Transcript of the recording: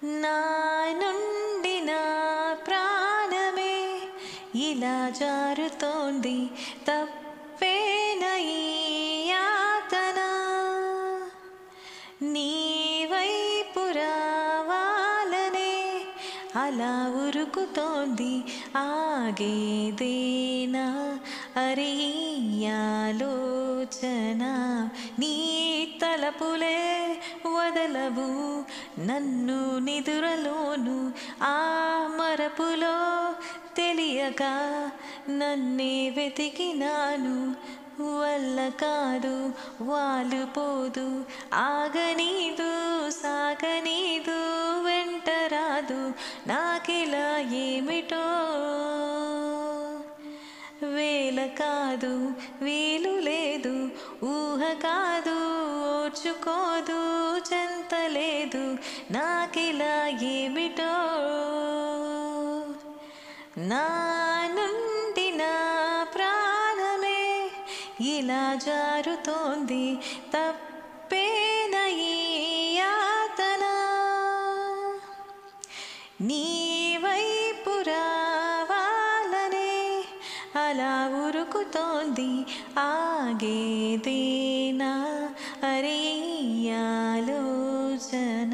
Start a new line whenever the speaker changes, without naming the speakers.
నా నుండి నా ప్రాణమే ఇలా జారుతోంది, తప్పేన ఈ యాతన. నీ వైపు రావాలనే అలా ఉరుకుతోంది, ఆగేదేనా అరే ఈ ఆలోచన. నీ తలపులే వదలవు నన్ను నిదురలోను, ఆ మరపులో తెలియక నన్నే వెతికినాను. వల్ల కాదు వాలుపోదు, ఆగనీదు సాగనీదు, వెంటరాదు నాకిలా ఏమిటో. వేల కాదు వీలు లేదు, ఊహ కాదు ఓర్చుకోదు, చెంతలేదు నాకిలా ఏమిటో. నా నుండి నా ప్రాణమే ఇలా జారుతోంది, తప్పేన ఈ యాతన. నీ వైపు రావాలనే అలా ఉరుకుతోంది, ఆగేదేనా అరే ఈ ఆలోచన.